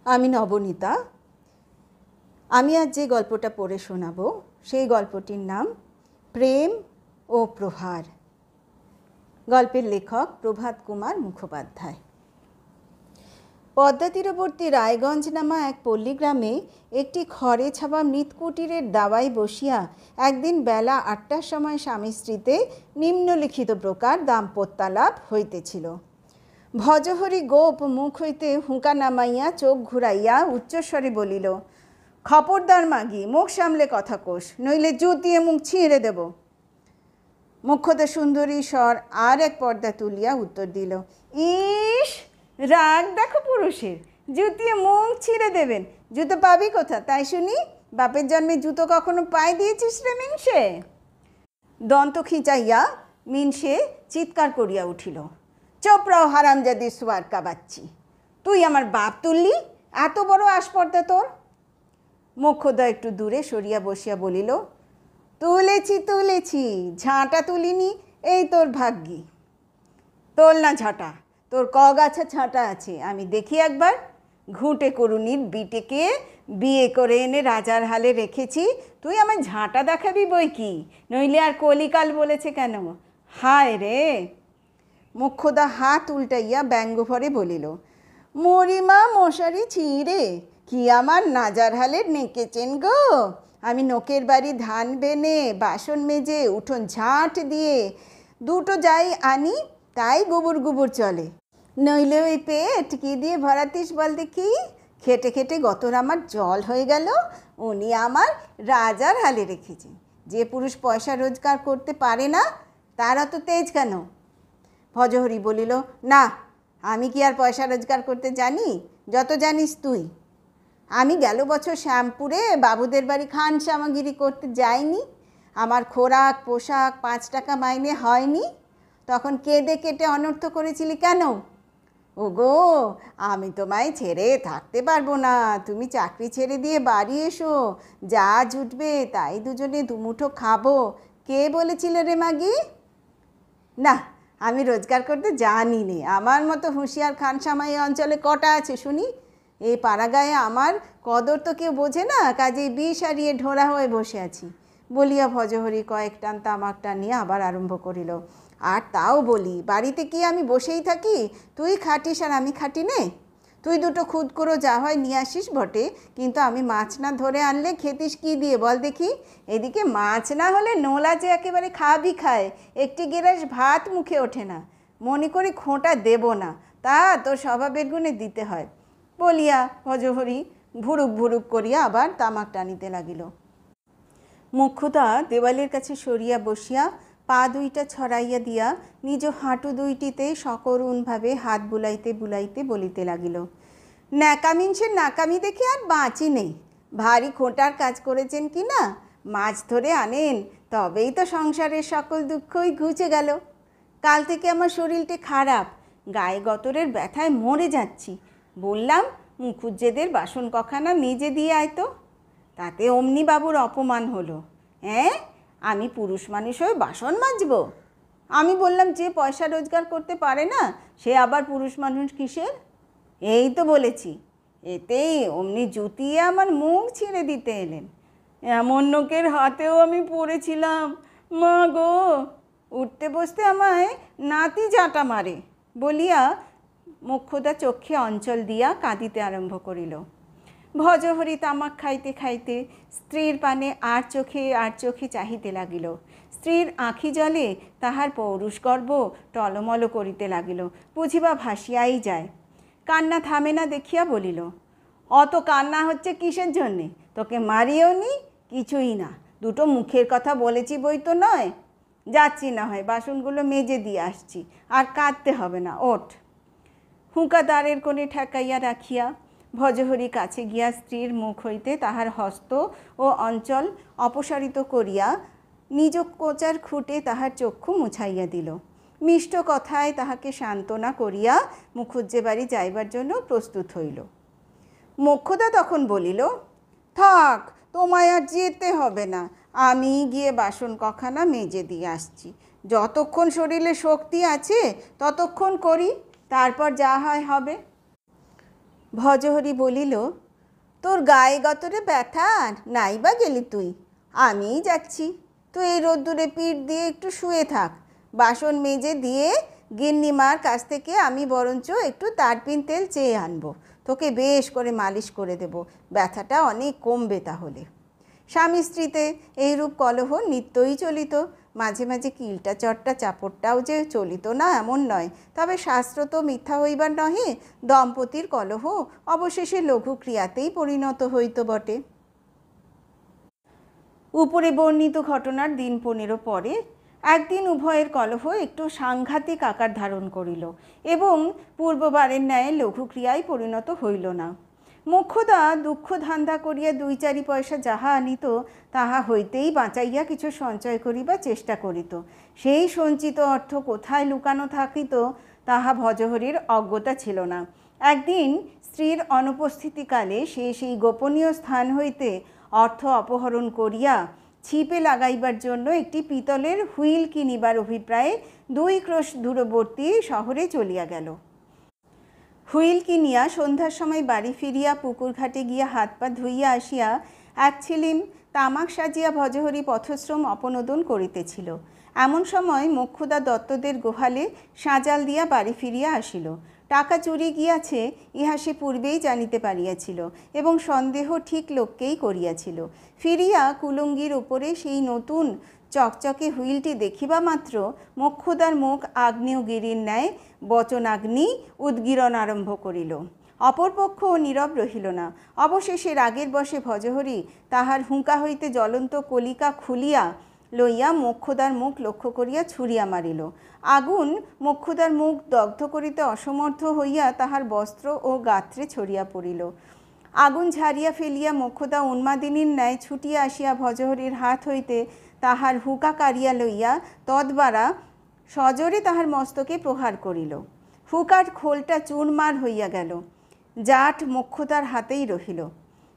আমি নবনীতা। আমি আজ যে গল্পটা পড়ে শোনাবো সেই গল্পটির নাম প্রেম ও প্রহার। গল্পের লেখক প্রভাত কুমার মুখোপাধ্যায়। পদ্মা তীরবর্তী রায়গঞ্জ নামা এক পল্লীগ্রামে একটি খড়ে ছাপা মৃৎকুটিরের দাওয়ায় বসিয়া একদিন বেলা ৮টার সময় স্বামী স্ত্রীতে নিম্নলিখিত প্রকার দাম্পত্যালাপ হইতেছিল। ভজহরি গোপ মুখ হইতে হুঁকা নামাইয়া চোখ ঘুরাইয়া উচ্চস্বরে বলিল, খবরদার মাগি, মুখ সামলে কথা কোষ, নইলে জুতিয়ে মুখ ছিঁড়ে দেব। মোক্ষদা সুন্দরী স্বর আর এক পর্দা তুলিয়া উত্তর দিল, ইস, রাগ দেখো পুরুষের, জুতিয়ে মুখ ছিঁড়ে দেবেন। জুতো পাবি কোথা তাই শুনি? বাপের জন্মে জুতো কখনো পায়ে দিয়েছিস রে মিনসে? দন্ত খিঁচাইয়া মিনসে চিৎকার করিয়া উঠিল, চোপড়াও হারামজাদি সোয়ার কাবাচ্ছি, তুই আমার বাপ তুললি? এত বড় আসপর্দা তোর? মোক্ষদা একটু দূরে সরিয়া বসিয়া বলিল, তুলেছি, ঝাঁটা তুলিনি, এই তোর ভাগ্যি। তোল না ঝাঁটা, তোর কগাছা ঝাঁটা আছে, আমি দেখি একবার। ঘুঁটে করুণীর বিটেকে বিয়ে করে এনে রাজার হালে রেখেছি, তুই আমার ঝাঁটা দেখাবি বই কি? নইলে আর কলিকাল বলেছে কেন? হায় রে! মোক্ষদা হাত উল্টাইয়া ব্যঙ্গভরে বলিল, মরিমা মশারি ছিঁড়ে কি আমার নাজার হালে নেকেছেন গো? আমি নোকের বাড়ি ধান বেনে, বাসন মেজে, উঠোন ঝাঁট দিয়ে দুটো যাই আনি, তাই গুবুর গুবুর চলে। নইলে ওই পেট কি দিয়ে ভরাতিস বল দেখি? খেটে খেটে গতর আমার জল হয়ে গেল, উনি আমার রাজার হালে রেখেছেন। যে পুরুষ পয়সা রোজগার করতে পারে না তার অত তেজ কেন? ভজহরি বলিল, না, আমি কি আর পয়সা রোজগার করতে জানি? যত জানিস তুই। আমি গেল বছর শ্যামপুরে বাবুদের বাড়ি খান সামাগিরি করতে যাইনি? আমার খোরাক পোশাক 5 টাকা মাইনে হয়নি? তখন কেঁদে কেটে অনর্থ করেছিলি কেন? ওগো, আমি তোমায় ছেড়ে থাকতে পারবো না, তুমি চাকরি ছেড়ে দিয়ে বাড়ি এসো, যা জুটবে তাই দুজনে দুমুঠো খাবো। কে বলেছিল রে মাগি? না, আমি রোজগার করতে জানি নে। আমার মতো হুঁশিয়ার খানসামা এই অঞ্চলে কটা আছে শুনি? এই পাড়াগায়ে আমার কদর তো কেউ বোঝে না, কাজেই বিষ হারিয়ে ঢোড়া হয়ে বসে আছি। বলিয়া ভজহরি কয়েক টান তামাক টানিয়া আবার আরম্ভ করিল, আর তাও বলি, বাড়িতে কি আমি বসেই থাকি? তুই খাটিস আর আমি খাটি নে? তুই দুটো খুদ করো যা হয় নিয়ে আসিস বটে, কিন্তু আমি মাছ না ধরে আনলে খেতিস কি দিয়ে বল দেখি? এদিকে মাছ না হলে নোলা যে একেবারে খাবি খায়, একটি গেরাস ভাত মুখে ওঠে না। মনে করি খোঁটা দেব না, তা তোর স্বভাবের গুণে দিতে হয়। বলিয়া ভজহরি ভুরুক ভুরুক করিয়া আবার তামাক টানিতে লাগিল। মোক্ষদা দেওয়ালের কাছে সরিয়া বসিয়া পা দুইটা ছড়াইয়া দিয়া নিজ হাঁটু দুইটিতে সকরুণভাবে হাত বুলাইতে বুলাইতে বলিতে লাগিল, ন্যাকামিনসের নাকামি দেখে আর বাঁচি নেই। ভারী খোঁটার কাজ করেছেন কি না? মাছ ধরে আনেন, তবেই তো সংসারের সকল দুঃখই ঘুচে গেল। কাল থেকে আমার শরীরটা খারাপ, গায়ে গতরের ব্যথায় মরে যাচ্ছি। বললাম, মুখুজ্জেদের বাসন কখানা মেজে দিয়ে আয় তো। তাতে অমনি বাবুর অপমান হলো। হ্যাঁ, আমি পুরুষ মানুষ হয়ে বাসন মাজব? আমি বললাম, যে পয়সা রোজগার করতে পারে না সে আবার পুরুষ মানুষ কিসের? এই তো বলেছি। এতেই অমনি জুতিয়ে আমার মুখ ছিঁড়ে দিতে এলেন। এমন লোকের হাতেও আমি পড়েছিলাম, মা গো! উঠতে বসতে আমায় নাতি জাঁটা মারে। বলিয়া মোক্ষদা চক্ষে অঞ্চল দিয়া কাঁদিতে আরম্ভ করিল। ভজহরি তামাক খাইতে খাইতে স্ত্রীর পানে আর চোখে চাহিতে লাগিল। স্ত্রীর আঁখি জলে তাহার পৌরুষ গর্ব টলমল করিতে লাগিল, বুঝিবা ভাসিয়াই যায়। কান্না থামে না দেখিয়া বলিল, অত কান্না হচ্ছে কিসের জন্যে? তোকে মারিও নি, কিছুই না, দুটো মুখের কথা বলেছি বই তো নয়। যাচ্ছি না হয়, বাসনগুলো মেজে দিয়ে আসছি, আর কাঁদতে হবে না, ওঠ। হুঁকা দ্বারের কোণে ঠেকাইয়া রাখিয়া ভজহরি কাছে গিয়া স্ত্রীর মুখ হইতে তাহার হস্ত ও অঞ্চল অপসারিত করিয়া নিজ কোচার খুঁটে তাহার চক্ষু মুছাইয়া দিল। মিষ্ট কথায় তাহাকে সান্ত্বনা করিয়া মুখুজ্জে বাড়ি যাইবার জন্য প্রস্তুত হইল। মোক্ষদা তখন বলিল, থাক, তোমায় আর যেতে হবে না, আমি গিয়ে বাসন কখানা মেজে দিয়ে আসছি। যতক্ষণ শরীরে শক্তি আছে ততক্ষণ করি, তারপর যা হয় হবে। ভজহরি বলিল, তোর গায়ে গতরে ব্যথা নাই বা গেলি তুই, আমিই যাচ্ছি। তুই এই রোদ্দুরে পিঠ দিয়ে একটু শুয়ে থাক, বাসন মেজে দিয়ে গিন্নিমার কাছ থেকে আমি বরঞ্চ একটু তারপিন তেল চেয়ে আনবো, তোকে বেশ করে মালিশ করে দেব, ব্যথাটা অনেক কমবে তাহলে। স্বামী স্ত্রীতে এইরূপ কলহ নিত্যই চলিত। মাঝে মাঝে কিলটা চট্টা চাপড়টাও যে চলিত না এমন নয়, তবে শাস্ত্র তো মিথ্যা হইবার নহে, দম্পতির কলহ অবশেষে লঘু ক্রিয়াতেই পরিণত হইত বটে। উপরে বর্ণিত ঘটনার দিন 15 পরে একদিন উভয়ের কলহ একটু সাংঘাতিক আকার ধারণ করিল এবং পূর্ববারের ন্যায় লঘু ক্রিয়ায় পরিণত হইল না। মোক্ষদা দুঃখ ধান্দা করিয়া 2-4 পয়সা যাহা আনিত তাহা হইতেই বাঁচাইয়া কিছু সঞ্চয় করিবার চেষ্টা করিত। সেই সঞ্চিত অর্থ কোথায় লুকানো থাকিত তাহা ভজহরির অজ্ঞতা ছিল না। একদিন স্ত্রীর অনুপস্থিতিকালে সে সেই গোপনীয় স্থান হইতে অর্থ অপহরণ করিয়া ছিপে লাগাইবার জন্য একটি পিতলের হুইল কিনিবার অভিপ্রায়ে 2 ক্রোশ দূরবর্তী শহরে চলিয়া গেল। হুইল কিনিয়া সন্ধ্যার সময় বাড়ি ফিরিয়া পুকুর ঘাটে গিয়া হাত পা ধুইয়া আসিয়া এক ছিলিম তামাক সাজিয়া ভজহরি পথশ্রম অপনোদন করিতেছিল। এমন সময় মোক্ষদা দত্তদের গোহালে সাজাল দিয়া বাড়ি ফিরিয়া আসিল। টাকা চুরি গিয়াছে ইহা সে পূর্বেই জানিতে পারিয়াছিল এবং সন্দেহ ঠিক লোককেই করিয়াছিল। ফিরিয়া কুলঙ্গির উপরে সেই নতুন চকচকে হুইলটি দেখিবা মাত্র মোক্ষদার মুখ আগ্নেয়গিরির ন্যায় বচনাগ্নি উদ্গীরণ আরম্ভ করিল। অপরপক্ষ নীরব রহিল না। অবশেষে রাগের বশে ভজহরি তাহার হুঁকা হইতে জ্বলন্ত কলিকা খুলিয়া লইয়া মোক্ষদার মুখ লক্ষ্য করিয়া ছুঁড়িয়া মারিল। আগুন মোক্ষদার মুখ দগ্ধ করিতে অসমর্থ হইয়া তাহার বস্ত্র ও গাত্রে ছড়িয়া পড়িল। আগুন ঝাড়িয়া ফেলিয়া মোক্ষদা উন্মাদিনীর ন্যায় ছুটিয়া আসিয়া ভজহরির হাত হইতে তাহার হুঁকা কাড়িয়া লইয়া তদ্বারা সজোরে তাহার মস্তকে প্রহার করিল। হুঁকার খোলটা চুরমার হইয়া গেল। জাট মোক্ষদার হাতেই রহিল।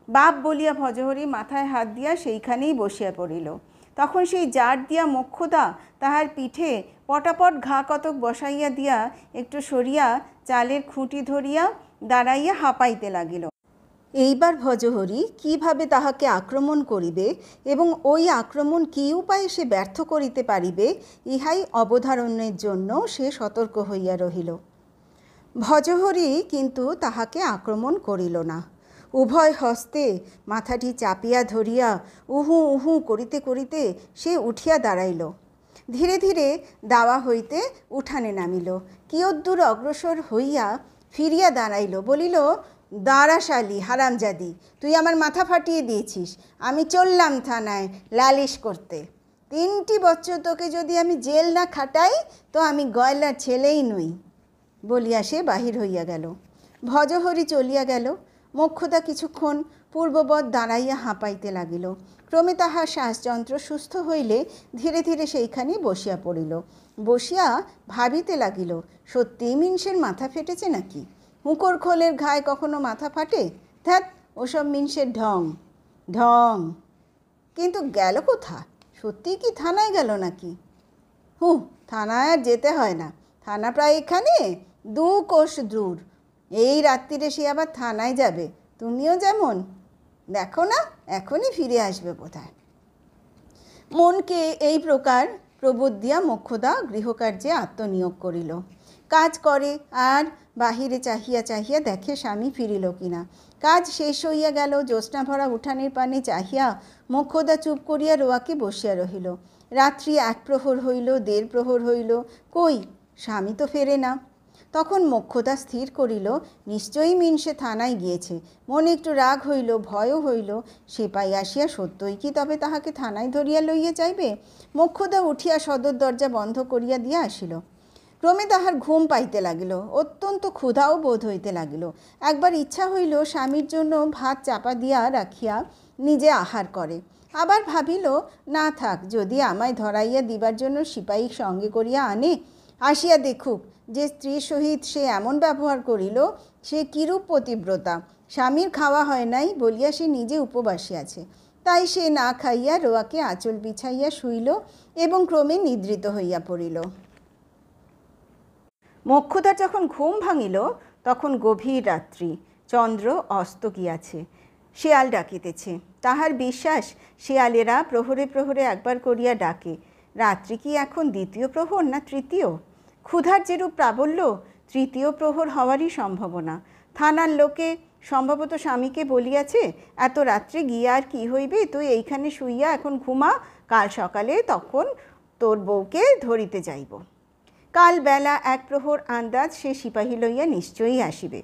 বাপ বলিয়া ভজহরি মাথায় হাত দিয়া সেইখানেই বসিয়া পড়িল। তখন সেই জাট দিয়া মোক্ষদা তাহার পিঠে পটাপট ঘা কতক বসাইয়া দিয়া একটু সরিয়া চালের খুঁটি ধরিয়া দাঁড়াইয়া হাঁপাইতে লাগিল। এইবার ভজহরি কিভাবে তাহাকে আক্রমণ করিবে এবং ওই আক্রমণ কী উপায়ে সে ব্যর্থ করিতে পারিবে ইহাই অবধারণের জন্য সে সতর্ক হইয়া রহিল। ভজহরি কিন্তু তাহাকে আক্রমণ করিল না। উভয় হস্তে মাথাটি চাপিয়া ধরিয়া উহু উহু করিতে করিতে সে উঠিয়া দাঁড়াইল। ধীরে ধীরে দাওয়া হইতে উঠানে নামিল। কিয়দ্দূর অগ্রসর হইয়া ফিরিয়া দাঁড়াইল। বলিল, দাঁড়া শালি হারামজাদি, তুই আমার মাথা ফাটিয়ে দিয়েছিস। আমি চললাম থানায় লালিশ করতে। 3টি বছর তোকে যদি আমি জেল না খাটাই তো আমি গয়লার ছেলেই নই বলিয়া সে বাহির হইয়া গেল। ভজহরি চলিয়া গেল। মোক্ষদা কিছুক্ষণ পূর্ববৎ দাঁড়াইয়া হাঁপাইতে লাগিল। ক্রমে তাহার শ্বাসযন্ত্র সুস্থ হইলে ধীরে ধীরে সেইখানে বসিয়া পড়িল। বসিয়া ভাবিতে লাগিল, সত্যিই মিনসের মাথা ফেটেছে নাকি? হুঁকোর খোলের ঘায়ে কখনো মাথা ফাটে? ধ্যাৎ, ওসব মিনসের ঢং ঢং। কিন্তু গেল কোথা? সত্যিই কি থানায় গেল নাকি? থানায় আর যেতে হয় না। থানা প্রায় এখানে 2 কোষ দূর। এই রাত্রিরে সে আবার থানায় যাবে? তুমিও যেমন দেখো না, এখনই ফিরে আসবে বোধহয়। মনকে এই প্রকার প্রবোধ দিয়া মোক্ষদা গৃহকার্যে আত্মনিয়োগ করিল। কাজ করে আর বাহিরে চাহিয়া চাহিয়া দেখে স্বামী ফিরিল কিনা। কাজ শেষ হইয়া গেল। জ্যোৎস্না ভরা উঠানের পানে চাহিয়া মোক্ষদা চুপ করিয়া রোয়াকে বসিয়া রহিল। রাত্রি 1 প্রহর হইল, 1.5 প্রহর হইল, কই স্বামী তো ফেরে না। তখন মোক্ষদা স্থির করিল, নিশ্চয়ই মিনসে থানায় গিয়েছে। মনে একটু রাগ হইল, ভয়ও হইল। সেপাই আসিয়া সত্যই কি তবে তাহাকে থানায় ধরিয়া লইয়া যাইবে? মোক্ষদা উঠিয়া সদর দরজা বন্ধ করিয়া দিয়া আসিল। ক্রমে তাহার ঘুম পাইতে লাগিল। অত্যন্ত ক্ষুধাও বোধ হইতে লাগিল। একবার ইচ্ছা হইল স্বামীর জন্য ভাত চাপা দিয়া রাখিয়া নিজে আহার করে। আবার ভাবিল, না থাক, যদি আমায় ধরাইয়া দিবার জন্য সিপাহী সঙ্গে করিয়া আনে, আসিয়া দেখুক যে স্ত্রীর সহিত সে এমন ব্যবহার করিল, সে কিরূপ পতিব্রতা। স্বামীর খাওয়া হয় নাই বলিয়া সে নিজে উপবাসী আছে। তাই সে না খাইয়া রোয়াকে আঁচল বিছাইয়া শুইল এবং ক্রমে নিদ্রিত হইয়া পড়িল। মোক্ষদার যখন ঘুম ভাঙিল তখন গভীর রাত্রি। চন্দ্র অস্ত গিয়াছে। শেয়াল ডাকিতেছে। তাহার বিশ্বাস শেয়ালেরা প্রহরে প্রহরে একবার করিয়া ডাকে। রাত্রি কি এখন দ্বিতীয় প্রহর না তৃতীয়? ক্ষুধার যেরূপ প্রাবল্য, তৃতীয় প্রহর হওয়ারই সম্ভাবনা। থানার লোকে সম্ভবত স্বামীকে বলিয়াছে, এত রাত্রে গিয়া আর কি হইবে, তুই এইখানে শুইয়া এখন ঘুমা, কাল সকালে তখন তোর বউকে ধরিতে যাইব। কাল বেলা 1 প্রহর আন্দাজ সে সিপাহী লইয়া নিশ্চয়ই আসিবে।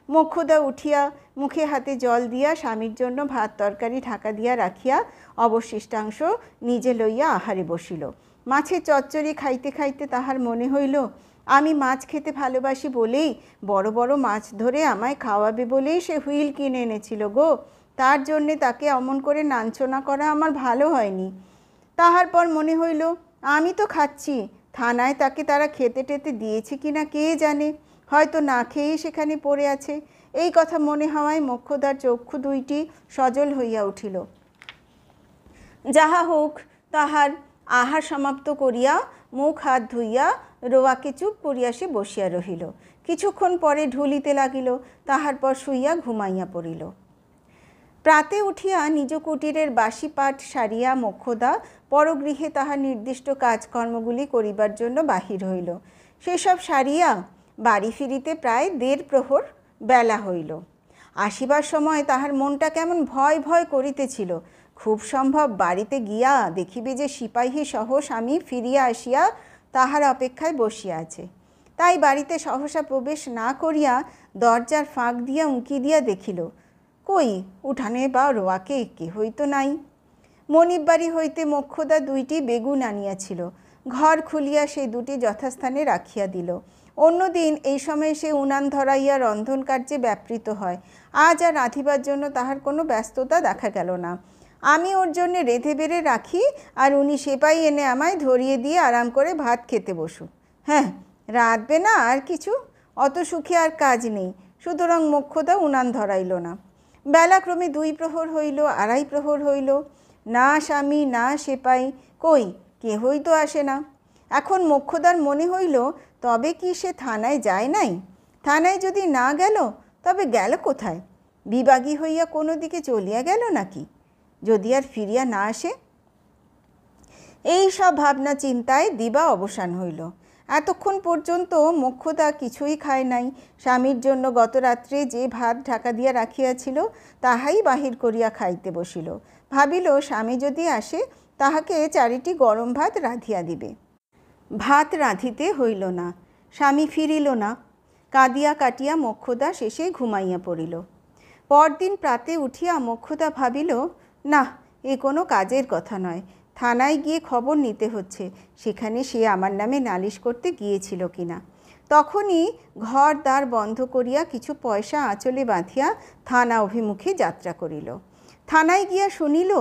মোক্ষদা উঠিয়া মুখে হাতে জল দিয়া স্বামীর জন্য ভাত তরকারি ঢাকা দিয়া রাখিয়া অবশিষ্টাংশ নিজে লইয়া আহারে বসিল। মাছের চচ্চড়ি খাইতে খাইতে তাহার মনে হইল, আমি মাছ খেতে ভালোবাসি বলেই, বড় বড় মাছ ধরে আমায় খাওয়াবে বলেই সে হুইল কিনে এনেছিল গো। তার জন্যে তাকে অমন করে লাঞ্ছনা করা আমার ভালো হয়নি। তাহার পর মনে হইল, আমি তো খাচ্ছি, থানায় তাকে তারা খেতে টেতে দিয়েছে কিনা কে জানে, হয়তো না খেয়েই সেখানে পড়ে আছে। এই কথা মনে হওয়ায় মোক্ষদার চক্ষু দুইটি সজল হইয়া উঠিল। যাহা হোক, তাহার আহার সমাপ্ত করিয়া মুখ হাত ধুইয়া রোয়াকে চুপ করিয়া সে বসিয়া রহিল। কিছুক্ষণ পরে ঢুলিতে লাগিল, তাহার পর শুইয়া ঘুমাইয়া পড়িল। প্রাতে উঠিয়া নিজ কুটিরের বাসি পাঠ সারিয়া মোক্ষদা পরগৃহে তাহার নির্দিষ্ট কাজকর্মগুলি করিবার জন্য বাহির হইল। সেসব সারিয়া বাড়ি ফিরিতে প্রায় 1.5 প্রহর বেলা হইল। আসিবার সময় তাহার মনটা কেমন ভয় ভয় করিতেছিল। খুব সম্ভব বাড়িতে গিয়া দেখিবে যে সিপাহী সহ স্বামী ফিরিয়া আসিয়া তাহার অপেক্ষায় বসিয়া আছে। তাই বাড়িতে সহসা প্রবেশ না করিয়া দরজার ফাঁক দিয়া উঁকি দিয়া দেখিল, কই উঠানে বা রোয়াকে কেহই তো নাই। মনিব বাড়ি হইতে মোক্ষদা 2টি বেগুন আনিয়াছিল। ঘর খুলিয়া সেই 2টি যথাস্থানে রাখিয়া দিল। অন্যদিন এই সময় সে উনান ধরাইয়া রন্ধন কার্যে ব্যাপৃত হয়। আজ আর রাঁধিবার জন্য তাহার কোনো ব্যস্ততা দেখা গেল না। আমি ওর জন্যে রেঁধে বেড়ে রাখি, আর উনি সেপাই এনে আমায় ধরিয়ে দিয়ে আরাম করে ভাত খেতে বসু। হ্যাঁ, রাঁধবে না আর কিছু, অত সুখে আর কাজ নেই। সুতরাং মোক্ষদা উনান ধরাইল না। বেলা ক্রমে 2 প্রহর হইল, 2.5 প্রহর হইল, না স্বামী না সেপাই, কই কেহই তো আসে না। এখন মোক্ষদার মনে হইল, তবে কি সে থানায় যায় নাই? থানায় যদি না গেল, তবে গেল কোথায়? বিবাগী হইয়া কোনো দিকে চলিয়া গেল নাকি? যদি আর ফিরিয়া না আসে। এই সব ভাবনা চিন্তায় দিবা অবসান হইল। এতক্ষণ পর্যন্ত মোক্ষদা কিছুই খায় নাই। স্বামীর জন্য গত রাত্রে যে ভাত ঢাকা দিয়া রাখিয়াছিল তাহাই বাহির করিয়া খাইতে বসিল। ভাবিল, স্বামী যদি আসে তাহাকে 4টি গরম ভাত রাঁধিয়া দিবে। ভাত রাঁধিতে হইল না, স্বামী ফিরিল না। কাঁদিয়া কাটিয়া মোক্ষদা শেষে ঘুমাইয়া পড়িল। পরদিন প্রাতে উঠিয়া মোক্ষদা ভাবিল, না, এ কোনো কাজের কথা নয়। থানায় গিয়ে খবর নিতে হচ্ছে, সেখানে সে আমার নামে নালিশ করতে গিয়েছিল কিনা। তখনই ঘর দ্বার বন্ধ করিয়া কিছু পয়সা আঁচলে বাঁধিয়া থানা অভিমুখে যাত্রা করিল। থানায় গিয়া শুনিল,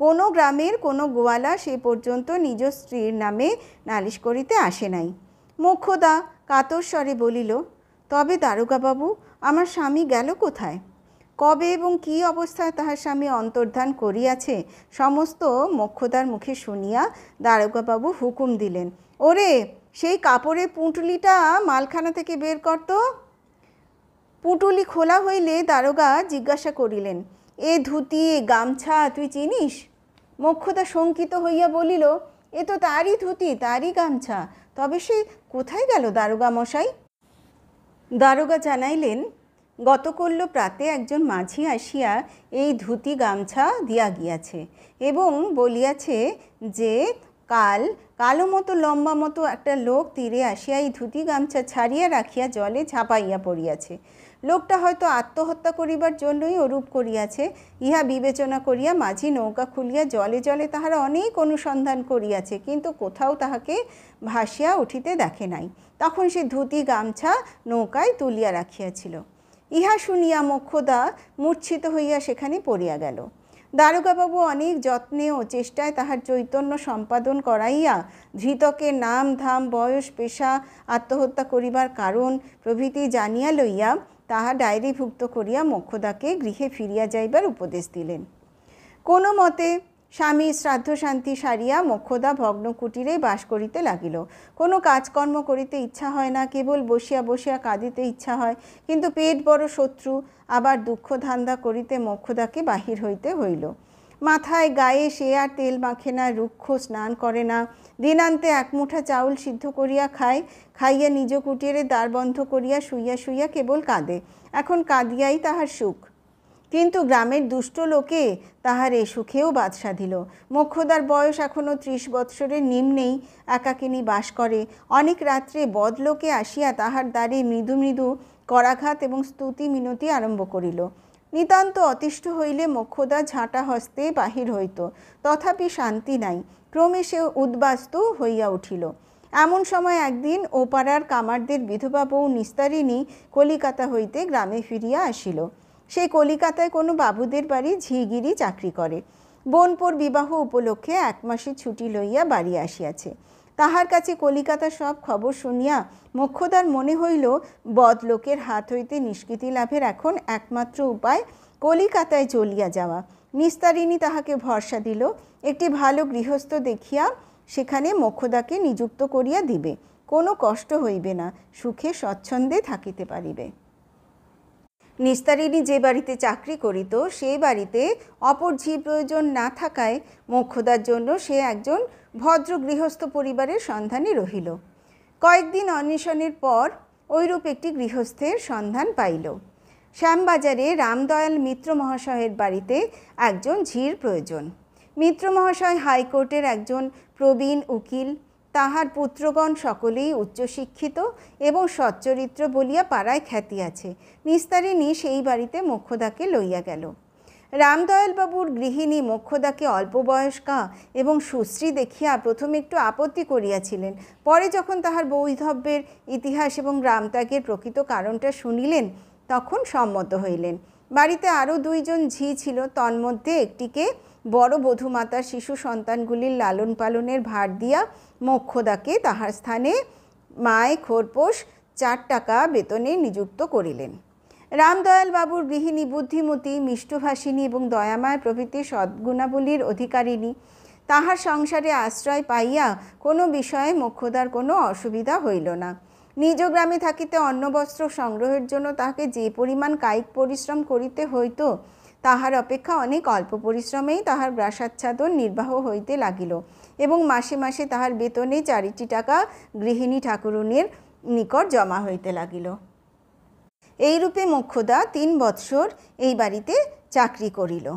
কোনো গ্রামের কোনো গোয়ালা সে পর্যন্ত নিজ স্ত্রীর নামে নালিশ করিতে আসে নাই। মোক্ষদা কাতর স্বরে বলিল, তবে দারোগাবাবু, আমার স্বামী গেল কোথায়? কবে এবং কী অবস্থায় তাহার স্বামী অন্তর্ধান করিয়াছে সমস্ত মোক্ষদার মুখে শুনিয়া দারোগাবাবু হুকুম দিলেন, ওরে সেই কাপড়ের পুঁটুলিটা মালখানা থেকে বের করত। পুঁটুলি খোলা হইলে দারোগা জিজ্ঞাসা করিলেন, এ ধুতি এ গামছা তুই চিনিস? মোক্ষদা শঙ্কিত হইয়া বলিল, এ তো তারই ধুতি তারই গামছা, তবে সে কোথায় গেল দারোগা মশাই? দারোগা জানাইলেন, গতকল্য প্রাতে একজন মাঝি আসিয়া এই ধুতি গামছা দিয়া গিয়াছে এবং বলিয়াছে যে কাল কালো মতো লম্বা মতো একটা লোক তীরে আসিয়া এই ধুতি গামছা ছাড়িয়া রাখিয়া জলে ঝাঁপাইয়া পড়িয়াছে। লোকটা হয়তো আত্মহত্যা করিবার জন্যই ওরূপ করিয়াছে। ইহা বিবেচনা করিয়া মাঝি নৌকা খুলিয়া জলে জলে তাহারা অনেক অনুসন্ধান করিয়াছে, কিন্তু কোথাও তাহাকে ভাসিয়া উঠিতে দেখে নাই। তখন সে ধুতি গামছা নৌকায় তুলিয়া রাখিয়াছিল। ইহা শুনিয়া মোক্ষদা মূর্ছিত হইয়া সেখানে পড়িয়া গেল। দারোগাবাবু অনেক যত্নে ও চেষ্টায় তাহার চৈতন্য সম্পাদন করাইয়া ধৃতকের নাম ধাম বয়স পেশা আত্মহত্যা করিবার কারণ প্রভৃতি জানিয়া লইয়া তাহা ডায়েরিভুক্ত করিয়া মোক্ষদাকে গৃহে ফিরিয়া যাইবার উপদেশ দিলেন। কোনো মতে স্বামী শ্রাদ্ধ শান্তি সারিয়া মোক্ষদা ভগ্ন কুটিরে বাস করিতে লাগিল। কোনো কাজকর্ম করিতে ইচ্ছা হয় না, কেবল বসিয়া বসিয়া কাঁদিতে ইচ্ছা হয়। কিন্তু পেট বড় শত্রু, আবার দুঃখ ধান্দা করিতে মোক্ষদাকে বাহির হইতে হইল। মাথায় গায়ে সে আর তেল মাখে না, রুক্ষ স্নান করে না, দিনান্তে এক মুঠা চাউল সিদ্ধ করিয়া খায়, খাইয়া নিজ কুটিরে দ্বার বন্ধ করিয়া শুইয়া শুইয়া কেবল কাঁদে। এখন কাঁদিয়াই তাহার সুখ। কিন্তু গ্রামের দুষ্ট লোকে তাহার এ সুখেও বাদ সাধিল। মোক্ষদার বয়স এখনও 30 বৎসরের নিম্নেই, একাকিনী বাস করে। অনেক রাত্রে বদলোকে আসিয়া তাহার দ্বারে মৃদু মৃদু করাঘাত এবং স্তুতি মিনতি আরম্ভ করিল। নিতান্ত অতিষ্ঠ হইলে মোক্ষদা ঝাঁটা হস্তে বাহির হইত, তথাপি শান্তি নাই। ক্রমে সে উদ্বাস্তু হইয়া উঠিল। এমন সময় একদিন ওপাড়ার কামারদের বিধবা বউ নিস্তারিণী কলিকাতা হইতে গ্রামে ফিরিয়া আসিল। সে কলিকাতায় কোনো বাবুদের বাড়ি ঝিগিরি চাকরি করে। বোনপোর বিবাহ উপলক্ষে 1 মাসের ছুটি লইয়া বাড়ি আসিয়াছে। তাহার কাছে কলিকাতার সব খবর শুনিয়া মোক্ষদার মনে হইল বদলোকের হাত হইতে নিষ্কৃতি লাভের এখন একমাত্র উপায় কলিকাতায় চলিয়া যাওয়া। নিস্তারিণী তাহাকে ভরসা দিল, একটি ভালো গৃহস্থ দেখিয়া সেখানে মোক্ষদাকে নিযুক্ত করিয়া দিবে। কোনো কষ্ট হইবে না, সুখে স্বচ্ছন্দে থাকিতে পারিবে। নিস্তারিণী যে বাড়িতে চাকরি করিত সেই বাড়িতে অপর ঝি প্রয়োজন না থাকায় মোক্ষদার জন্য সে একজন ভদ্র গৃহস্থ পরিবারের সন্ধানে রহিল। কয়েকদিন অন্বেষণের পর ঐরূপ একটি গৃহস্থের সন্ধান পাইল। শ্যামবাজারে রামদয়াল মিত্র মহাশয়ের বাড়িতে একজন ঝির প্রয়োজন। মিত্র মহাশয় হাইকোর্টের একজন প্রবীণ উকিল। তাহার পুত্রগণ সকলেই উচ্চশিক্ষিত এবং সচ্চরিত্র বলিয়া পাড়ায় খ্যাতি আছে। নিস্তারিণী সেই বাড়িতে মোক্ষদাকে লইয়া গেল। রামদয়ালবাবুর গৃহিণী মোক্ষদাকে অল্প বয়স্কা এবং সুশ্রী দেখিয়া প্রথমে একটু আপত্তি করিয়াছিলেন। পরে যখন তাহার বৈধব্যের ইতিহাস এবং গ্রামত্যাগের প্রকৃত কারণটা শুনিলেন তখন সম্মত হইলেন। বাড়িতে আরও 2 জন ঝি ছিল। তন্মধ্যে একটিকে বড় বধূমাতার শিশু সন্তানগুলির লালন পালনের ভার দিয়া মোক্ষদাকে তাহার স্থানে মায় খোরপোশ 4 টাকা বেতনে নিযুক্ত করিলেন। রামদয়াল বাবুর গৃহিণী বুদ্ধিমতী, মিষ্টভাষিনী এবং দয়াময় প্রভৃতি সদ্গুণাবলীর অধিকারিণী। তাহার সংসারে আশ্রয় পাইয়া কোনো বিষয়ে মোক্ষদার কোনো অসুবিধা হইল না। নিজ গ্রামে থাকিতে অন্নবস্ত্র সংগ্রহের জন্য তাহাকে যে পরিমাণ কায়িক পরিশ্রম করিতে হইত তাহার অপেক্ষা অনেক অল্প পরিশ্রমেই তাহার গ্রাসাচ্ছাদন নির্বাহ হইতে লাগিল এবং মাসে মাসে তাহার বেতনে 4টি টাকা গৃহিণী ঠাকুরুনের নিকট জমা হইতে লাগিল। এইরূপে মোক্ষদা 3 বৎসর এই বাড়িতে চাকরি করিল।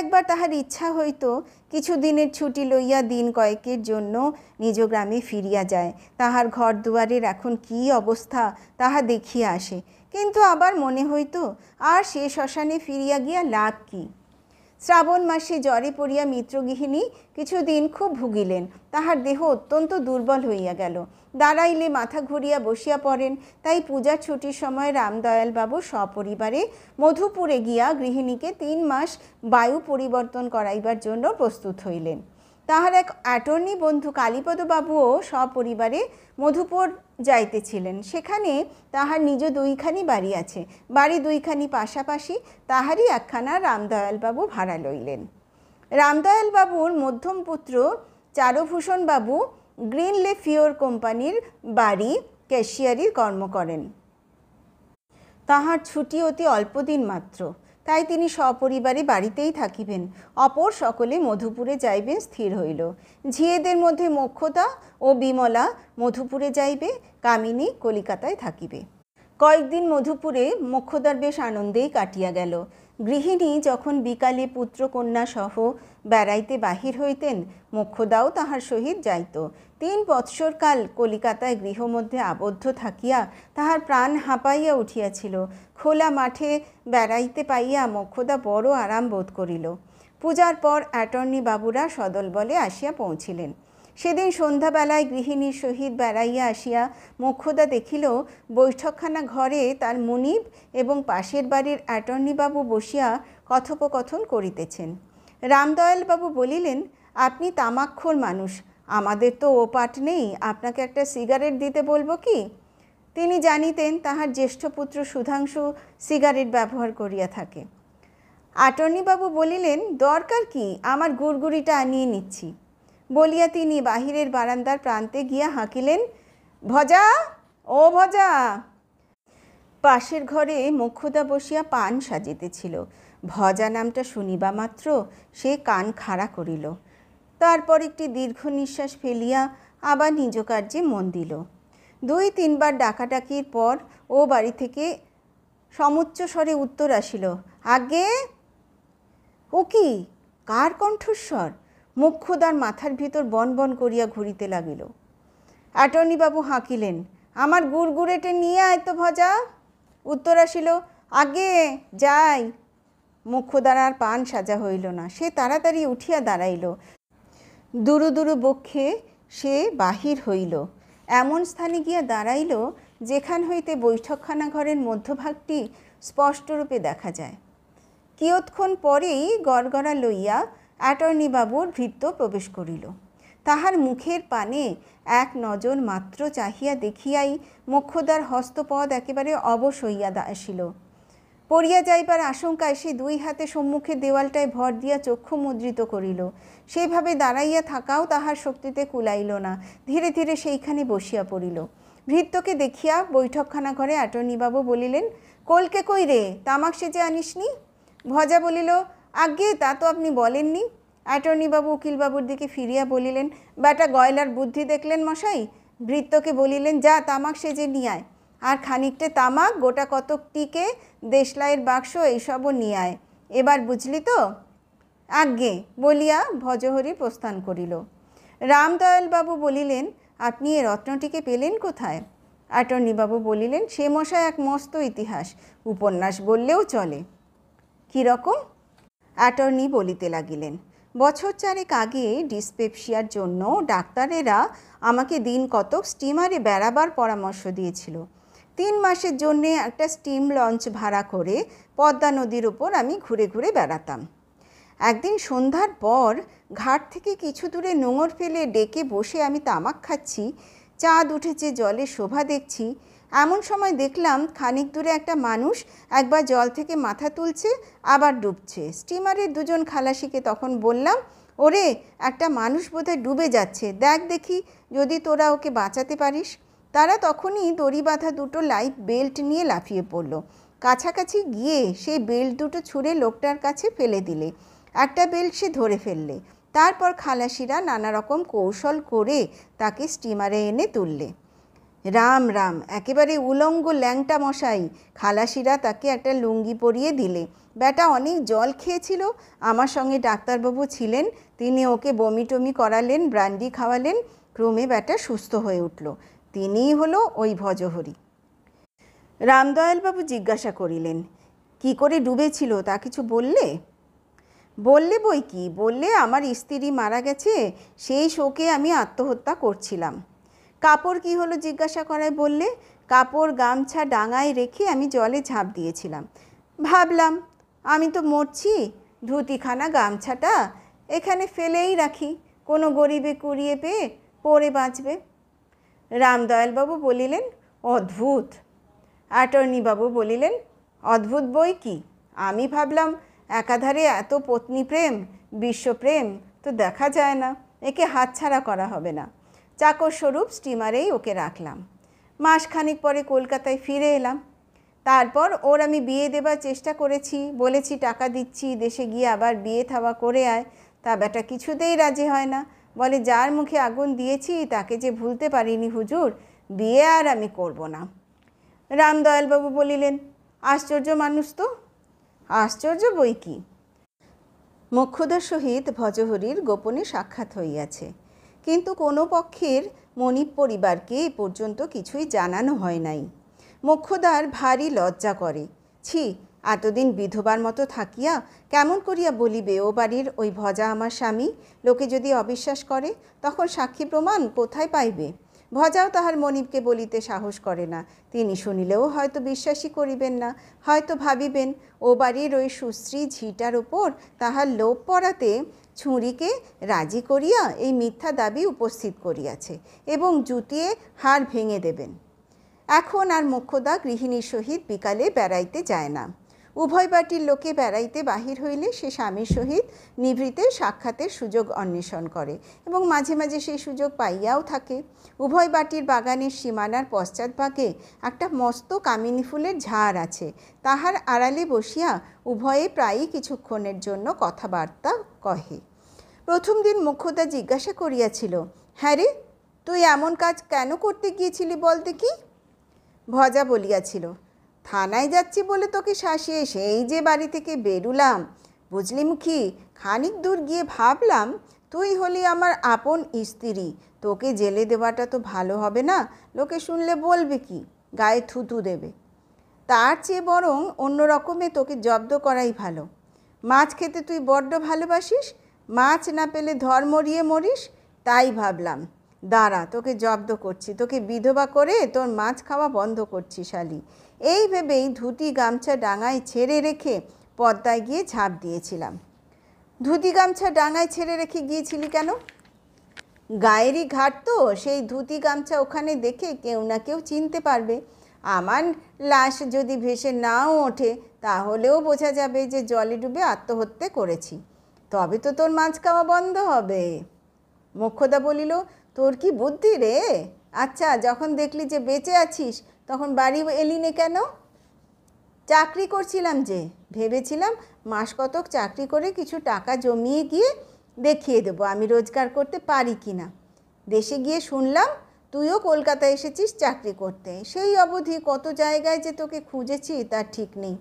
একবার তাহার ইচ্ছা হইত কিছু দিনের ছুটি লইয়া দিন কয়েকের জন্য নিজ গ্রামে ফিরিয়া যায়, তাহার ঘর দুয়ারের এখন কী অবস্থা তাহা দেখিয়া আসে। কিন্তু আবার মনে হইত আর সে শ্মশানে ফিরিয়া গিয়া লাভ কি। শ্রাবণ মাসে জ্বরে পড়িয়া মিত্রগৃহিণী কিছুদিন খুব ভুগিলেন। তাহার দেহ অত্যন্ত দুর্বল হইয়া গেল। দাঁড়াইলে মাথা ঘুরিয়া বসিয়া পড়েন। তাই পূজার ছুটির সময় রামদয়ালবাবু সপরিবারে মধুপুরে গিয়া গৃহিণীকে 3 মাস বায়ু পরিবর্তন করাইবার জন্য প্রস্তুত হইলেন। তাহার এক অ্যাটর্নি বন্ধু কালীপদবাবুও সপরিবারে মধুপুর যাইতেছিলেন। সেখানে তাহার নিজ 2খানি বাড়ি আছে। বাড়ি 2খানি পাশাপাশি, তাহারই একখানা রামদয়ালবাবু ভাড়া লইলেন। রামদয়ালবাবুর মধ্যম পুত্র চারুভূষণবাবু গ্রিনলে ফিওর কোম্পানির বাড়ি ক্যাশিয়ারির কর্ম করেন। তাহার ছুটি অতি অল্পদিন মাত্র, তাই তিনি সপরিবারে বাড়িতেই থাকিবেন। অপর সকলে মধুপুরে যাইবেন স্থির হইল। ঝিয়েদের মধ্যে মোক্ষদা ও বিমলা মধুপুরে যাইবে, কামিনী কলিকাতায় থাকিবে। কয়েকদিন মধুপুরে মোক্ষদার বেশ আনন্দেই কাটিয়া গেল। গৃহিণী যখন বিকালে পুত্রকন্যা সহ বেড়াইতে বাহির হইতেন মোক্ষদাও তাহার সহিত যাইত। 3 বৎসরকাল কলিকাতায় গৃহমধ্যে আবদ্ধ থাকিয়া তাহার প্রাণ হাঁপাইয়া উঠিয়াছিল। খোলা মাঠে বেড়াইতে পাইয়া মোক্ষদা বড় আরাম বোধ করিল। পূজার পর অ্যাটর্নি বাবুরা সদলবলে আসিয়া পৌঁছিলেন। সেদিন সন্ধ্যাবেলায় গৃহিণীর সহিত বেড়াইয়া আসিয়া মোক্ষদা দেখিল বৈঠকখানা ঘরে তার মুনিব এবং পাশের বাড়ির অ্যাটর্নিবাবু বসিয়া কথোপকথন করিতেছেন। রামদয়ালবাবু বলিলেন, আপনি তামাকখোর মানুষ, আমাদের তো ও পাট নেই, আপনাকে একটা সিগারেট দিতে বলবো কি? তিনি জানিতেন তাহার জ্যেষ্ঠ পুত্র সুধাংশু সিগারেট ব্যবহার করিয়া থাকে। অ্যাটর্নিবাবু বলিলেন, দরকার কি, আমার গুড়গুড়িটা আনিয়ে নিচ্ছি। বলিয়া তিনি বাহিরের বারান্দার প্রান্তে গিয়া হাঁকিলেন, ভজা, ও ভজা। পাশের ঘরে মোক্ষদা বসিয়া পান সাজিতেছিল। ভজা নামটা শুনিবা মাত্র সে কান খাড়া করিল। তারপর একটি দীর্ঘ নিঃশ্বাস ফেলিয়া আবার নিজ কার্যে মন দিল। 2-3 বার ডাকাডাকির পর ও বাড়ি থেকে সমুচ্চ স্বরে উত্তর আসিল, আগে। ও কি, কার কণ্ঠস্বর? মোক্ষদার মাথার ভিতর বনবন করিয়া ঘুরিতে লাগিল। অ্যাটর্নিবাবু হাঁকিলেন, আমার গুড়গুড়েটে নিয়ে আয় তো ভজা। উত্তর আসিল, আগে যাই। মোক্ষদার আর পান সাজা হইল না। সে তাড়াতাড়ি উঠিয়া দাঁড়াইল। দুরু দুরু বক্ষে সে বাহির হইল। এমন স্থানে গিয়া দাঁড়াইল যেখান হইতে বৈঠকখানা ঘরের মধ্যভাগটি স্পষ্টরূপে দেখা যায়। কিয়ৎক্ষণ পরেই গড়গড়া লইয়া অ্যাটর্নিবাবুর ভৃত্য প্রবেশ করিল। তাহার মুখের পানে এক নজর মাত্র চাহিয়া দেখিয়াই মোক্ষদার হস্তপদ একেবারে অবশ হইয়া আসিল। পড়িয়া যাইবার আশঙ্কায় সে 2 হাতে সম্মুখের দেওয়ালটায় ভর দিয়া চক্ষু মুদ্রিত করিল। সেইভাবে দাঁড়াইয়া থাকাও তাহার শক্তিতে কুলাইল না। ধীরে ধীরে সেইখানে বসিয়া পড়িল। ভৃত্যকে দেখিয়া বৈঠকখানা ঘরে অ্যাটর্নিবাবু বলিলেন, কলকে কই রে, তামাক সেজে আনিসনি? ভজা বলিল, আজ্ঞে তা তো আপনি বলেননি। অ্যাটর্নিবাবু উকিলবাবুর দিকে ফিরিয়া বলিলেন, বেটা গয়লার বুদ্ধি দেখলেন মশাই। ভৃত্যকে বলিলেন, যা তামাক সেজে নিয়ে আয়, আর খানিকটে তামাক, গোটা কতক টিকে, দেশলাইয়ের বাক্স, এইসবও নিয়ে আয়। এবার বুঝলি তো? আজ্ঞে বলিয়া ভজহরি প্রস্থান করিল। রামদয়ালবাবু বলিলেন, আপনি এ রত্নটিকে পেলেন কোথায়? অ্যাটর্নিবাবু বলিলেন, সে মশাই এক মস্ত ইতিহাস, উপন্যাস বললেও চলে। কীরকম? অ্যাটর্নি বলিতে লাগিলেন, বছর 4 আগে ডিসপেপসিয়ার জন্য ডাক্তারেরা আমাকে দিন কতক স্টিমারে বেড়াবার পরামর্শ দিয়েছিল। 3 মাসের জন্যে একটা স্টিম লঞ্চ ভাড়া করে পদ্মা নদীর ওপর আমি ঘুরে ঘুরে বেড়াতাম। একদিন সন্ধ্যার পর ঘাট থেকে কিছু দূরে নোঙর ফেলে ডেকে বসে আমি তামাক খাচ্ছি, চাঁদ উঠেছে, জলে শোভা দেখছি। এমন সময় দেখলাম খানিক দূরে একটা মানুষ একবার জল থেকে মাথা তুলছে, আবার ডুবছে। স্টিমারের 2 জন খালাসিকে তখন বললাম, ওরে, একটা মানুষ বোধহয় ডুবে যাচ্ছে, দেখ দেখি যদি তোরা ওকে বাঁচাতে পারিস। তারা তখনই দড়ি বাঁধা 2টো লাইফ বেল্ট নিয়ে লাফিয়ে পড়ল। কাছাকাছি গিয়ে সেই বেল্ট 2টো ছুঁড়ে লোকটার কাছে ফেলে দিলে। একটা বেল্ট সে ধরে ফেললে। তারপর খালাসিরা নানা রকম কৌশল করে তাকে স্টিমারে এনে তুললে। রাম রাম, একেবারে উলঙ্গ ল্যাংটা মশাই। খালাসিরা তাকে একটা লুঙ্গি পরিয়ে দিলে। বেটা অনেক জল খেয়েছিল। আমার সঙ্গে ডাক্তারবাবু ছিলেন, তিনি ওকে বমি টমি করালেন, ব্রান্ডি খাওয়ালেন। ক্রমে বেটা সুস্থ হয়ে উঠল। তিনিই হলো ওই ভজহরি। রামদয়ালবাবু জিজ্ঞাসা করিলেন, কি করে ডুবেছিল তা কিছু বললে? বললে বই কি, বললে আমার স্ত্রী মারা গেছে, সেই শোকে আমি আত্মহত্যা করছিলাম। কাপড় কি হলো জিজ্ঞাসা করায় বললে, কাপড় গামছা ডাঙায় রেখে আমি জলে ঝাঁপ দিয়েছিলাম। ভাবলাম আমি তো মরছি, ধুতিখানা গামছাটা এখানে ফেলেই রাখি, কোনো গরিবে কুড়িয়ে পেয়ে পরে বাঁচবে। রামদয়ালবাবু বলিলেন, অদ্ভুত। অ্যাটর্নিবাবু বলিলেন, অদ্ভুত বই কি, আমি ভাবলাম একাধারে এত পত্নী প্রেম, বিশ্বপ্রেম তো দেখা যায় না, একে হাতছাড়া করা হবে না। চাকর স্বরূপ স্টিমারেই ওকে রাখলাম। মাসখানিক পরে কলকাতায় ফিরে এলাম। তারপর ওর আমি বিয়ে দেবার চেষ্টা করেছি, বলেছি টাকা দিচ্ছি, দেশে গিয়ে আবার বিয়ে থাওয়া করে আয়। তা বেটা কিছুতেই রাজি হয় না, বলে যার মুখে আগুন দিয়েছি তাকে যে ভুলতে পারিনি হুজুর, বিয়ে আর আমি করব না। রামদয়ালবাবু বলিলেন, আশ্চর্য মানুষ তো। আশ্চর্য বই কি। মোক্ষদার সহিত ভজহরির গোপনে সাক্ষাৎ হইয়াছে, কিন্তু কোনো পক্ষের মনিব পরিবারকে এ পর্যন্ত কিছুই জানানো হয় নাই। মোক্ষদার ভারী লজ্জা করে। ছি, এতদিন বিধবার মতো থাকিয়া কেমন করিয়া বলিবে ও বাড়ির ওই ভজা আমার স্বামী? লোকে যদি অবিশ্বাস করে তখন সাক্ষী প্রমাণ কোথায় পাইবে? ভজাও তাহার মনিবকে বলিতে সাহস করে না। তিনি শুনিলেও হয়তো বিশ্বাসই করিবেন না, হয়তো ভাবিবেন ও বাড়ির ওই সুশ্রী ঝিটার ওপর তাহার লোভ পড়াতে ছুরিকে রাজি করিয়া এই মিথ্যা দাবি উপস্থিত করিয়াছে এবং জুতিয়ে হাড় ভেঙে দেবেন। এখন আর মোক্ষদা গৃহিণীর সহিত বিকালে বেড়াইতে যায় না। উভয় পার্টির লোকে বেড়াইতে বাহির হইলে সে স্বামীর সহিত নিভৃতে সাক্ষাতের সুযোগ অন্বেষণ করে এবং মাঝে মাঝে সেই সুযোগ পাইয়াও থাকে। উভয় পার্টির বাগানের সীমানার পশ্চাৎভাগে একটা মস্ত কামিনী ফুলের ঝাড় আছে। তাহার আড়ালে বসিয়া উভয়ে প্রায়ই কিছুক্ষণের জন্য কথাবার্তা কহে। প্রথম দিন মোক্ষদা জিজ্ঞাসা করিয়াছিল, হ্যাঁ রে, তুই এমন কাজ কেন করতে গিয়েছিলি বল দেখি? ভজা বলিয়াছিল, থানায় যাচ্ছি বলে তোকে শাসিয়ে সেই যে বাড়ি থেকে বেরুলাম, বুঝলি মুখী, খানিক দূর গিয়ে ভাবলাম তুই হলি আমার আপন স্ত্রী, তোকে জেলে দেওয়াটা তো ভালো হবে না, লোকে শুনলে বলবে কি, গায়ে থুতু দেবে। তার চেয়ে বরং অন্য রকমে তোকে জব্দ করাই ভালো। মাছ খেতে তুই বড্ড ভালোবাসিস, মাছ না পেলে ধর মরিয়ে মরিস, তাই ভাবলাম দাঁড়া তোকে জব্দ করছি, তোকে বিধবা করে তোর মাছ খাওয়া বন্ধ করছি শালি। এই ভেবেই ধুতি গামছা ডাঙায় ছেড়ে রেখে পদ্মায় গিয়ে ঝাঁপ দিয়েছিলাম। ধুতি গামছা ডাঙায় ছেড়ে রেখে গিয়েছিলি কেন? গায়েরই ঘাট তো, সেই ধুতি গামছা ওখানে দেখে কেউ না কেউ চিনতে পারবে। আমার লাশ যদি ভেসে নাও ওঠে তাহলেও বোঝা যাবে যে জলে ডুবে আত্মহত্যা করেছি, তবে তো তোর মাছ খাওয়া বন্ধ হবে। মোক্ষদা বলিল, তোর কি বুদ্ধি রে? আচ্ছা, যখন দেখলি যে বেঁচে আছিস তখন বাড়ি এলি নে কেন? চাকরি করছিলাম যে, ভেবেছিলাম মাস কতক চাকরি করে কিছু টাকা জমিয়ে গিয়ে দেখিয়ে দেবো আমি রোজগার করতে পারি কি না। দেশে গিয়ে শুনলাম তুইও কলকাতায় এসেছিস চাকরি করতে। সেই অবধি কত জায়গায় যে তোকে খুঁজেছি তার ঠিক নেই।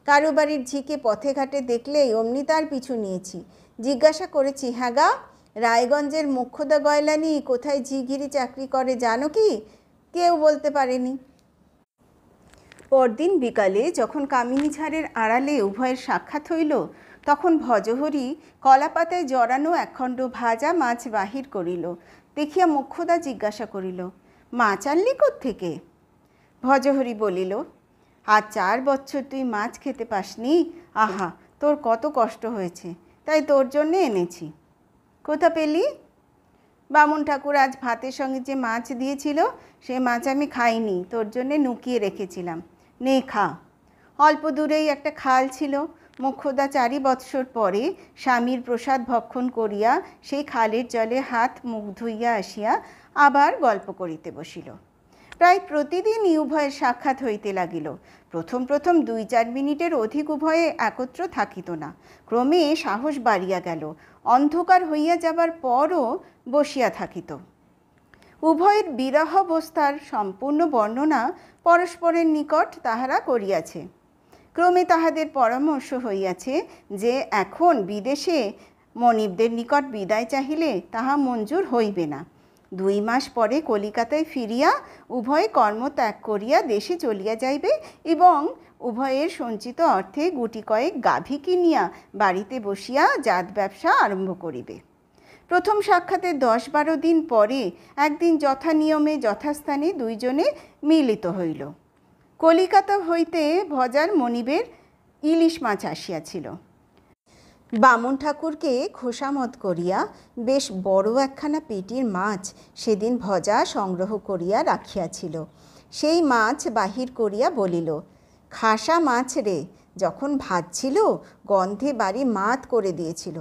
কারো বাড়ির ঝিকে পথে ঘাটে দেখলেই অমনি তার পিছু নিয়েছি। জিজ্ঞাসা করেছি, হ্যাঁ গা, রায়গঞ্জের মোক্ষদা গয়লানি কোথায় ঝিগিরি চাকরি করে জানো কি? কেউ বলতে পারেনি। পরদিন বিকালে যখন কামিনী ঝাড়ের আড়ালে উভয়ের সাক্ষাৎ হইল, তখন ভজহরি কলাপাতায় জড়ানো একখণ্ড ভাজা মাছ বাহির করিল। দেখিয়া মোক্ষদা জিজ্ঞাসা করিল, মাছ আনলি কোত্থেকে? ভজহরি বলিল, আজ 4 বছর তুই মাছ খেতে পাসনি, আহা তোর কত কষ্ট হয়েছে, তাই তোর জন্যে এনেছি। কোথা পেলি? বামুন ঠাকুর আজ ভাতের সঙ্গে যে মাছ দিয়েছিল সে মাছ আমি খাইনি, তোর জন্যে নুকিয়ে রেখেছিলাম, নে খা। অল্প দূরেই একটা খাল ছিল। মোক্ষদা 4 বৎসর পরে স্বামীর প্রসাদ ভক্ষণ করিয়া সেই খালের জলে হাত মুখ ধুইয়া আসিয়া আবার গল্প করিতে বসিল। প্রায় প্রতিদিনই উভয়ের সাক্ষাৎ হইতে লাগিল। প্রথম প্রথম 2-4 মিনিটের অধিক উভয়ে একত্র থাকিত না। ক্রমে সাহস বাড়িয়া গেল। অন্ধকার হইয়া যাবার পরও বসিয়া থাকিত। উভয়ের বিরহাবস্থার সম্পূর্ণ বর্ণনা পরস্পরের নিকট তাহারা করিয়াছে। ক্রমে তাহাদের পরামর্শ হইয়াছে যে এখন বিদেশে মনিবদের নিকট বিদায় চাহিলে তাহা মঞ্জুর হইবে না। 2 মাস পরে কলিকাতায় ফিরিয়া উভয়ে কর্মত্যাগ করিয়া দেশে চলিয়া যাইবে এবং উভয়ের সঞ্চিত অর্থে গুটি কয়েক গাভী কিনিয়া বাড়িতে বসিয়া জাত ব্যবসা আরম্ভ করিবে। প্রথম সাক্ষাতের 10-12 দিন পরে একদিন যথানিয়মে যথাস্থানে দুইজনে মিলিত হইল। কলিকাতা হইতে ভজার মনিবের ইলিশ মাছ আসিয়াছিল। বামুন ঠাকুরকে খোসামত করিয়া বেশ বড় একখানা পেটির মাছ সেদিন ভজা সংগ্রহ করিয়া রাখিয়াছিল। সেই মাছ বাহির করিয়া বলিল, খাসা মাছ রে, যখন ভাজছিল গন্ধে বাড়ি মাত করে দিয়েছিল।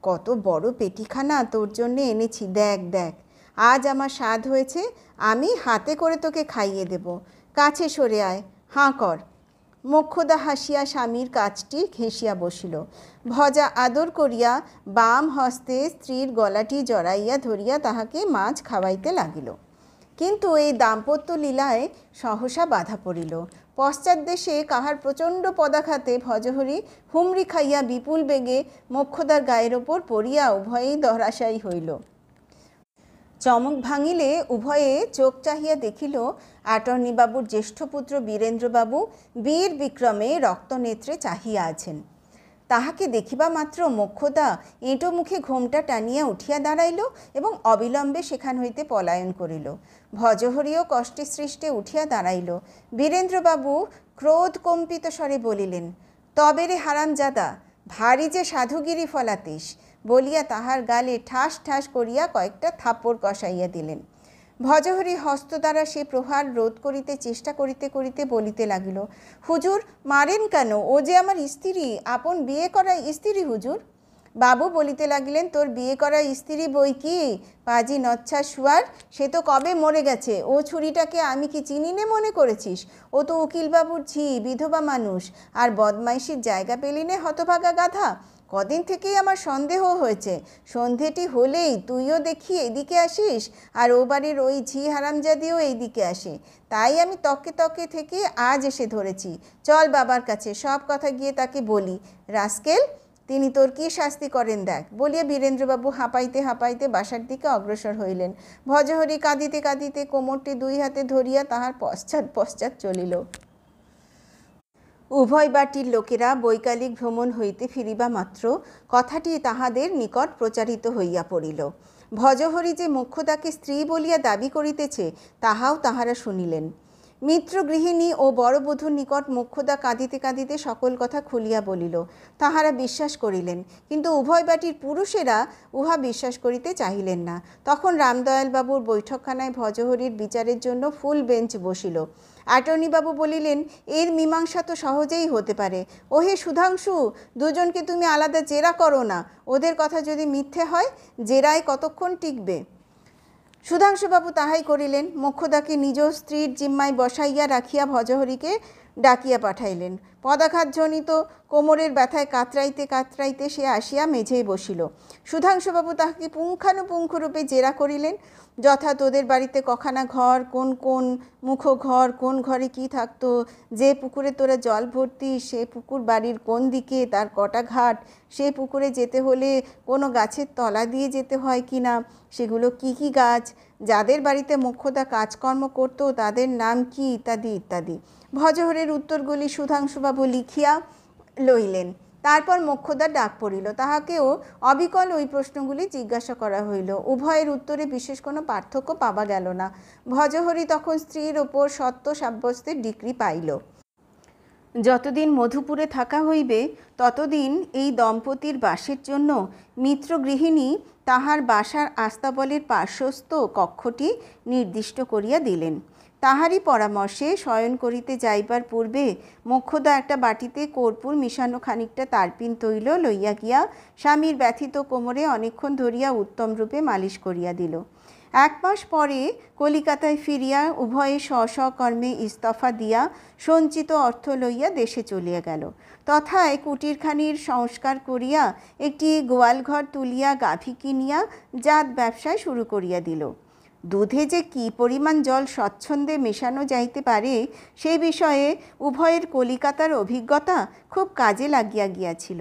কত বড় পেটিখানা তোর জন্যে এনেছি, দেখ দেখ, আজ আমার স্বাদ হয়েছে, আমি হাতে করে তোকে খাইয়ে দেব, কাছে সরে আয়, হাঁ কর। মোক্ষদা হাসিয়া স্বামীর কাজটি ঘেঁষিয়া বসিল। ভজা আদর করিয়া বাম হস্তে স্ত্রীর গলাটি জড়াইয়া ধরিয়া তাহাকে মাছ খাওয়াইতে লাগিল। কিন্তু এই দাম্পত্য লীলায় সহসা বাধা পড়িল। পশ্চাৎ দেশে কাহার প্রচণ্ড পদাঘাতে ভজহরি হুমড়ি খাইয়া বিপুল বেগে মোক্ষদার গায়ের ওপর পড়িয়া উভয়েই ধরাশায়ী হইল। চমক ভাঙিলে উভয়ে চোখ চাহিয়া দেখিল অ্যাটর্নিবাবুর জ্যেষ্ঠ পুত্র বীরেন্দ্রবাবু বীর বিক্রমে রক্তনেত্রে চাহিয়া আছেন। তাহাকে দেখিবা মাত্র মোক্ষদা এঁটো মুখে ঘোমটা টানিয়া উঠিয়া দাঁড়াইল এবং অবিলম্বে সেখান হইতে পলায়ন করিল। ভজহরিও কষ্টে সৃষ্টে উঠিয়া দাঁড়াইল। বীরেন্দ্রবাবু ক্রোধ কম্পিত স্বরে বলিলেন, তবে রে হারামজাদা, ভারী যে সাধুগিরি ফলাতিস, বলিয়া তাহার গালে ঠাস ঠাস করিয়া কয়েকটা থাপ্পড় কষাইয়া দিলেন। ভজহরি হস্ত দ্বারা সে প্রহার রোধ করিতে চেষ্টা করিতে করিতে বলিতে লাগিল, হুজুর মারেন কেন? ও যে আমার স্ত্রী, আপন বিয়ে করা স্ত্রী হুজুর। বাবু বলিতে লাগিলেন, তোর বিয়ে করা স্ত্রী বই কি পাজি নচ্ছা শুয়ার, সে তো কবে মরে গেছে। ও ছুরিটাকে আমি কি চিনি নে মনে করেছিস? ও তো উকিলবাবুর ঝি, বিধবা মানুষ, আর বদমাইশির জায়গা পেলি নে হতভাগা গাধা। কদিন থেকেই আমার সন্দেহ হয়েছে, সন্ধেটি হলেই তুইও দেখি এদিকে আসিস, আর ও বাড়ির ওই ঝি হারামজাদিও এইদিকে আসে। তাই আমি তকে তকে থেকে আজ এসে ধরেছি। চল বাবার কাছে, সব কথা গিয়ে তাকে বলি। রাস্কেল, তিনি তোর কি শাস্তি করেন দেখ। বলিয়া বীরেন্দ্রবাবু হাঁপাইতে হাঁপাইতে বাসার দিকে অগ্রসর হইলেন। ভজহরি কাঁদিতে কাঁদিতে কোমরটি দুই হাতে ধরিয়া তাহার পশ্চাৎ পশ্চাৎ চলিল। উভয় বাটির লোকেরা বৈকালিক ভ্রমণ হইতে ফিরিবা মাত্র কথাটি তাহাদের নিকট প্রচারিত হইয়া পড়িল। ভজহরি যে মোক্ষদাকে স্ত্রী বলিয়া দাবি করিতেছে তাহাও তাহারা শুনিলেন। মিত্র গৃহিণী ও বড়বধূর নিকট মোক্ষদা কাঁদিতে কাঁদিতে সকল কথা খুলিয়া বলিল। তাহারা বিশ্বাস করিলেন, কিন্তু উভয় বাটির পুরুষেরা উহা বিশ্বাস করিতে চাহিলেন না। তখন রামদয়ালবাবুর বৈঠকখানায় ভজহরির বিচারের জন্য ফুল বেঞ্চ বসিল। অ্যাটর্নিবাবু বলিলেন, এর মীমাংসা তো সহজেই হতে পারে। ওহে সুধাংশু, দুজনকে তুমি আলাদা জেরা করো না। ওদের কথা যদি মিথ্যে হয়, জেরায় কতক্ষণ টিকবে? সুধাংশুবাবু তাহাই করিলেন। মোক্ষদাকে নিজ স্ত্রীর জিম্মায় বসাইয়া রাখিয়া ভজহরিকে ডাকিয়া পাঠাইলেন। পদাঘাতজনিত কোমরের ব্যথায় কাতরাইতে কাতরাইতে সে আসিয়া মেঝেই বসিল। সুধাংশুবাবু তাহাকে পুঙ্খানুপুঙ্খরূপে জেরা করিলেন। যথা, তোদের বাড়িতে কখানা ঘর, কোন কোন মুখো ঘর, কোন ঘরে কি থাকতো, যে পুকুরে তোরা জল ভর্তি সে পুকুর বাড়ির কোন দিকে, তার কটা ঘাট, সে পুকুরে যেতে হলে কোনো গাছের তলা দিয়ে যেতে হয় কি না, সেগুলো কি কি গাছ, যাদের বাড়িতে মোক্ষদা কাজকর্ম করত তাদের নাম কি, ইত্যাদি ইত্যাদি। ভজহরের উত্তরগুলি সুধাংশুবাবু লিখিয়া লইলেন। তারপর মোক্ষদার ডাক পড়িল। তাহাকেও অবিকল ওই প্রশ্নগুলি জিজ্ঞাসা করা হইল। উভয়ের উত্তরে বিশেষ কোনো পার্থক্য পাওয়া গেল না। ভজহরি তখন স্ত্রীর ওপর সত্য সাব্যস্তের ডিক্রি পাইল। যতদিন মধুপুরে থাকা হইবে ততদিন এই দম্পতির বাসের জন্য মিত্র গৃহিণী তাহার বাসার আস্তাবলের পার্শ্বস্থ কক্ষটি নির্দিষ্ট করিয়া দিলেন। তাহারই পরামর্শে শয়ন করিতে যাইবার পূর্বে মোক্ষদা একটা বাটিতে কর্পূর মিশানো খানিকটা তারপিন তৈল লইয়া গিয়া স্বামীর ব্যথিত কোমরে অনেকক্ষণ ধরিয়া উত্তম রূপে মালিশ করিয়া দিল। 1 মাস পরে কলিকাতায় ফিরিয়া উভয়ে স্ব কর্মে ইস্তফা দিয়া সঞ্চিত অর্থ লইয়া দেশে চলিয়া গেল। তথায় কুটিরখানির সংস্কার করিয়া একটি গোয়ালঘর তুলিয়া গাভী কিনিয়া জাত ব্যবসায় শুরু করিয়া দিল। দুধে যে কি পরিমাণ জল স্বচ্ছন্দে মেশানো যাইতে পারে সে বিষয়ে উভয়ের কলিকাতার অভিজ্ঞতা খুব কাজে লাগিয়া গিয়াছিল।